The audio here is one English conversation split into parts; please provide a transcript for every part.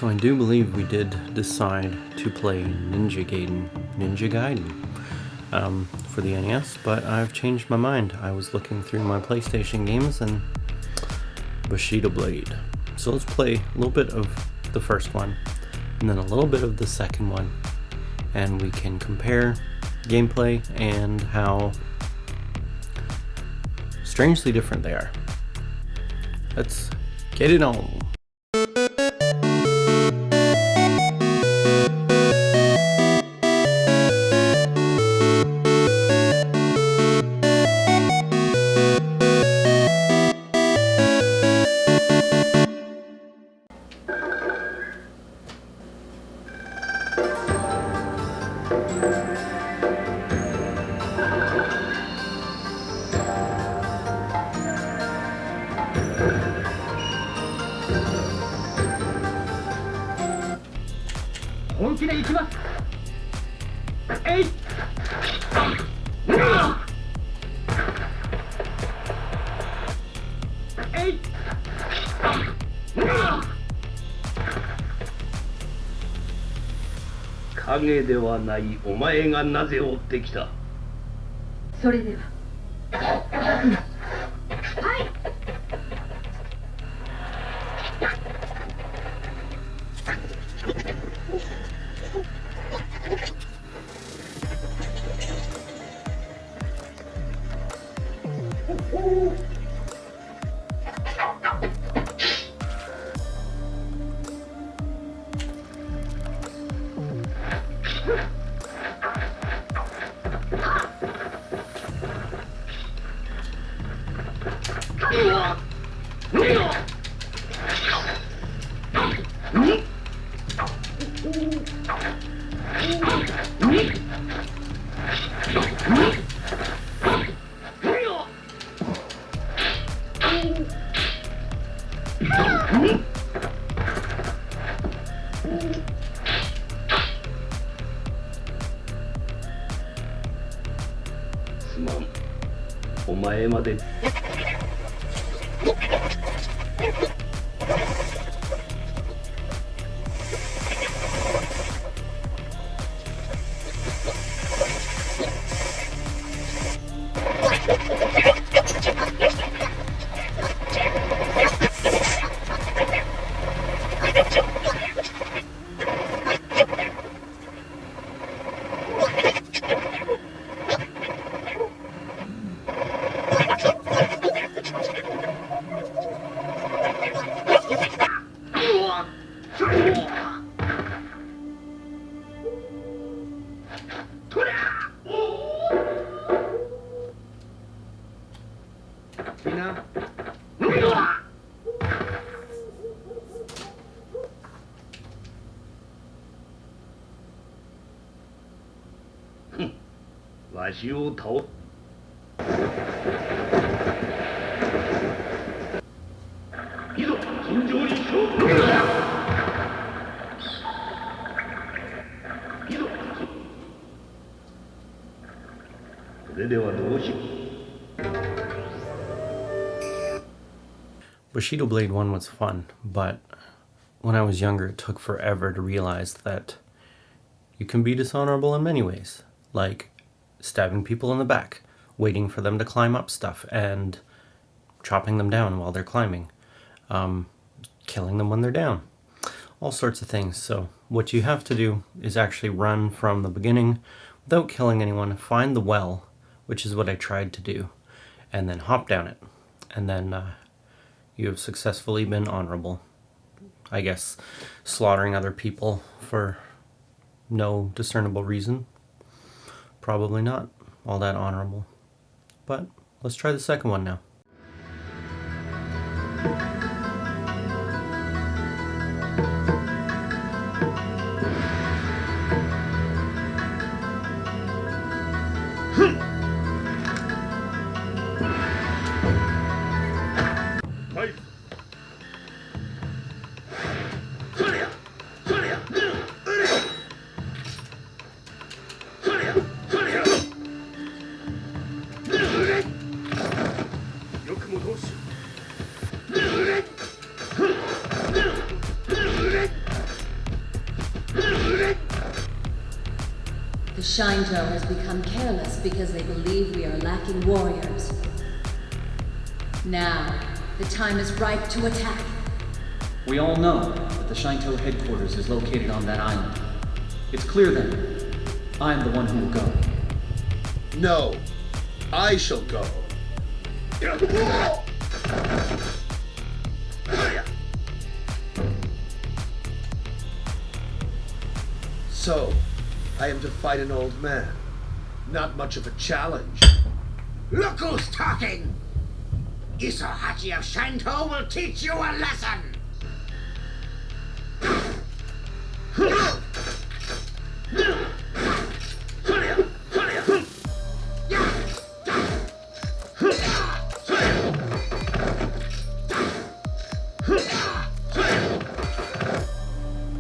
So I do believe we did decide to play Ninja Gaiden for the NES, but I've changed my mind. I was looking through my PlayStation games and Bushido Blade. So let's play a little bit of the first one and then a little bit of the second one, and we can compare gameplay and how strangely different they are. Let's get it on.影ではないお前がなぜ追ってきた。それでは。はい。すまん。お前まで。わしを倒す。いざ尋常に勝負。いざ。それではどうしよう。Bushido Blade 1 was fun, but when I was younger it took forever to realize that you can be dishonorable in many ways, like stabbing people in the back, waiting for them to climb up stuff, and chopping them down while they're climbing, killing them when they're down, all sorts of things. So what you have to do is actually run from the beginning without killing anyone, find the well, which is what I tried to do, and then hop down it, and then you have successfully been honorable. I guess slaughtering other people for no discernible reason, probably not all that honorable. But let's try the second one now. Shinto has become careless because they believe we are lacking warriors. Now, the time is ripe to attack. We all know that the Shinto headquarters is located on that island. It's clear then. I am the one who will go. No, I shall go. So, I am to fight an old man. Not much of a challenge. Look who's talking! Isohachi of Shinto will teach you a lesson!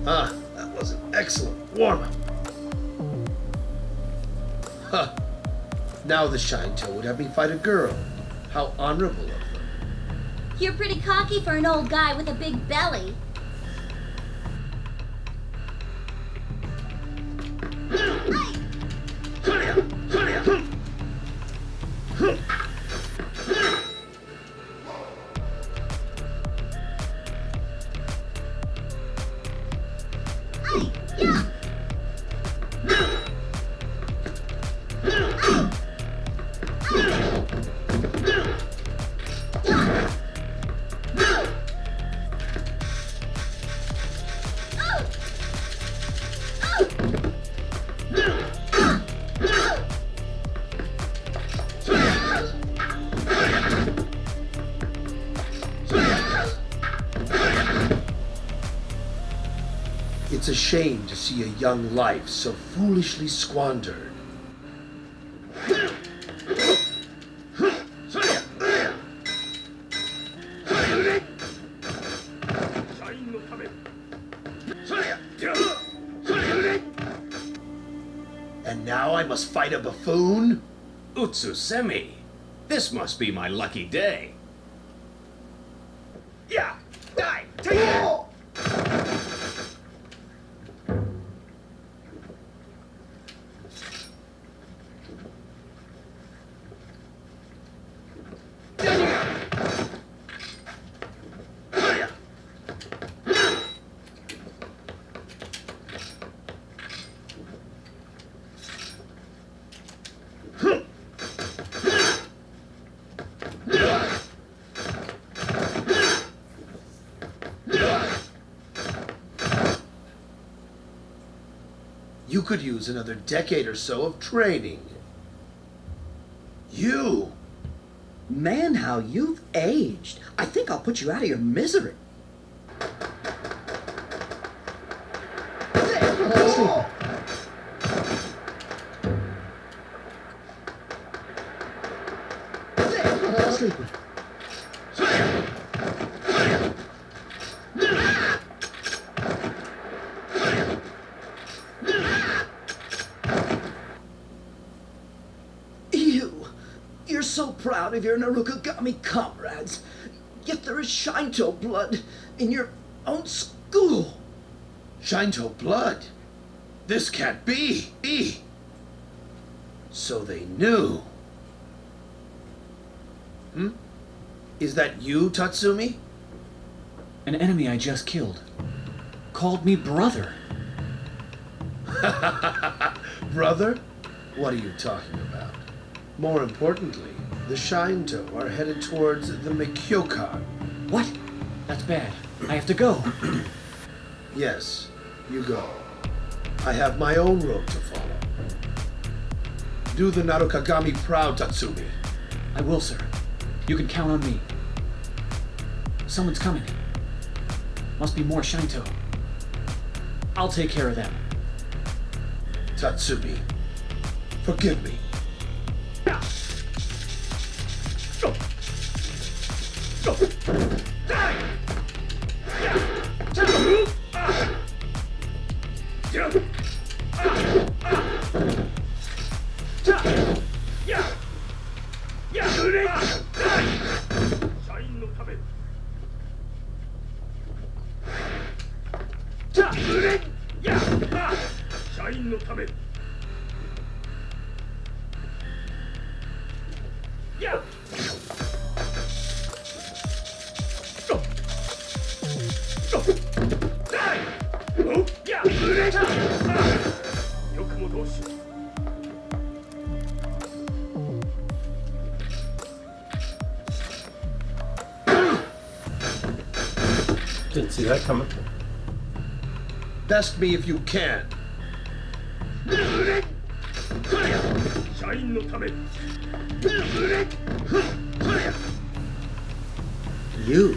Ah, that was an excellent warm-up. Huh. Now the Shinto would have me fight a girl. How honorable of them. You're pretty cocky for an old guy with a big belly. It's a shame to see a young life so foolishly squandered. And now I must fight a buffoon? Utsusemi. This must be my lucky day. Yeah! Die! Take it! You could use another decade or so of training. You! Man, how you've aged. I think I'll put you out of your misery. You're so proud of your Narukagami comrades, yet there is Shinto blood in your own school. Shinto blood? This can't be! So they knew. Is that you, Tatsumi? An enemy I just killed called me brother. Brother? What are you talking about? More importantly, the Shinto are headed towards the Mikyokan. What? That's bad. I have to go. Yes, you go. I have my own road to follow. Do the Narukagami proud, Tatsumi. I will, sir. You can count on me. Someone's coming. Must be more Shinto. I'll take care of them. Tatsumi, forgive me. Didn't see that coming. Best me if you can. 社員のため You.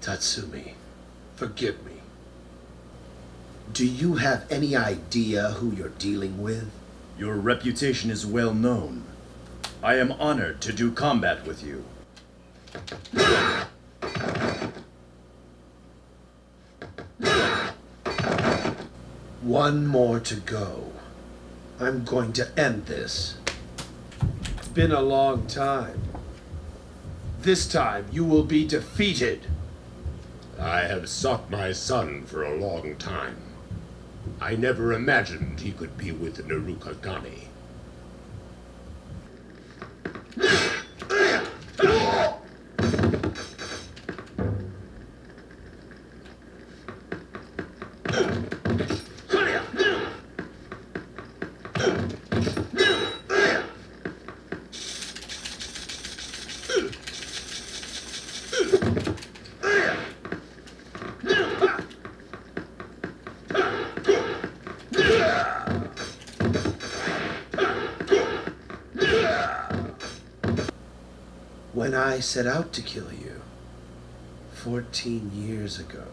Tatsumi, forgive me. Do you have any idea who you're dealing with? Your reputation is well known. I am honored to do combat with you. One more to go. I'm going to end this. It's been a long time. This time you will be defeated. I have sought my son for a long time. I never imagined he could be with Narukagami. When I set out to kill you, 14 years ago,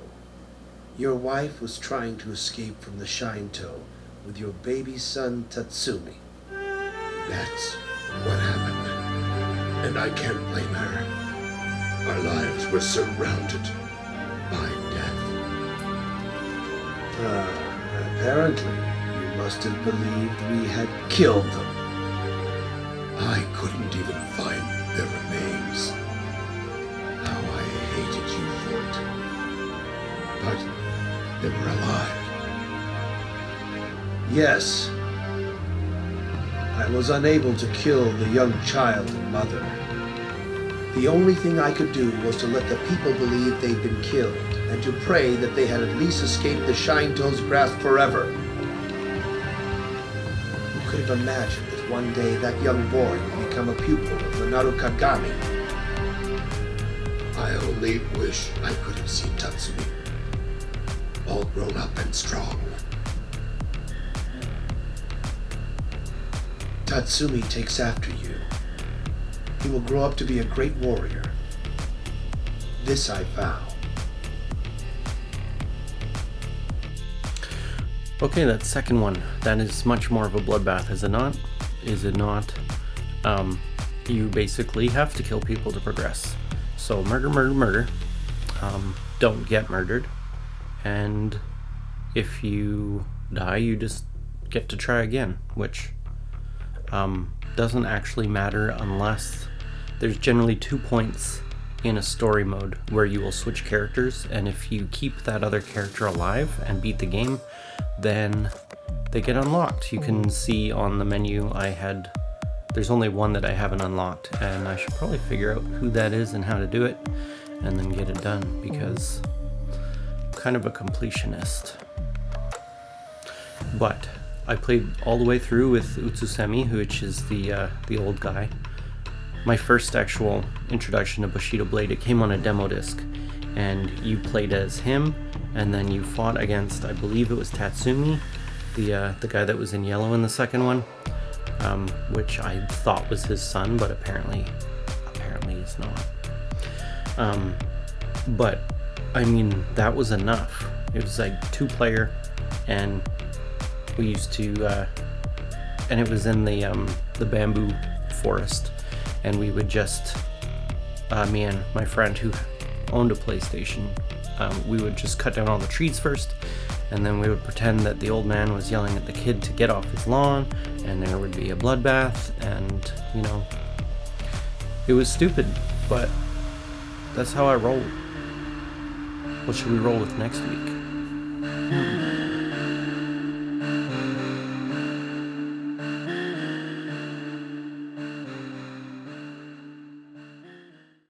your wife was trying to escape from the Shinto with your baby son Tatsumi. That's what happened. And I can't blame her. Our lives were surrounded by death. Apparently, you must have believed we had killed them. I couldn't even find their remains. How I hated you for it. But they were alive. Yes. I was unable to kill the young child and mother. The only thing I could do was to let the people believe they'd been killed, and to pray that they had at least escaped the Shinto's grasp forever. Who could have imagined that one day that young boy would become a pupil of the Narukagami? I only wish I could have seen Tatsumi, all grown up and strong. Tatsumi takes after you. He will grow up to be a great warrior. This I vow. Okay, that second one. That is much more of a bloodbath, is it not? Is it not? You basically have to kill people to progress. So murder, murder, murder. Don't get murdered. And if you die, you just get to try again, which doesn't actually matter unless there's generally 2 points in a story mode where you will switch characters, and if you keep that other character alive and beat the game, then they get unlocked. You can see on the menu there's only one that I haven't unlocked, and I should probably figure out who that is and how to do it and then get it done, because I'm kind of a completionist. But I played all the way through with Utsusemi, which is the old guy. My first actual introduction to Bushido Blade, it came on a demo disc, and you played as him, and then you fought against, I believe it was Tatsumi, the guy that was in yellow in the second one, which I thought was his son, but apparently he's not. But I mean, that was enough. It was like 2-player, and we used to, and it was in the bamboo forest, and we would just, me and my friend who owned a PlayStation, we would just cut down all the trees first, and then we would pretend that the old man was yelling at the kid to get off his lawn, and there would be a bloodbath, and, you know, it was stupid, but that's how I rolled. What should we roll with next week?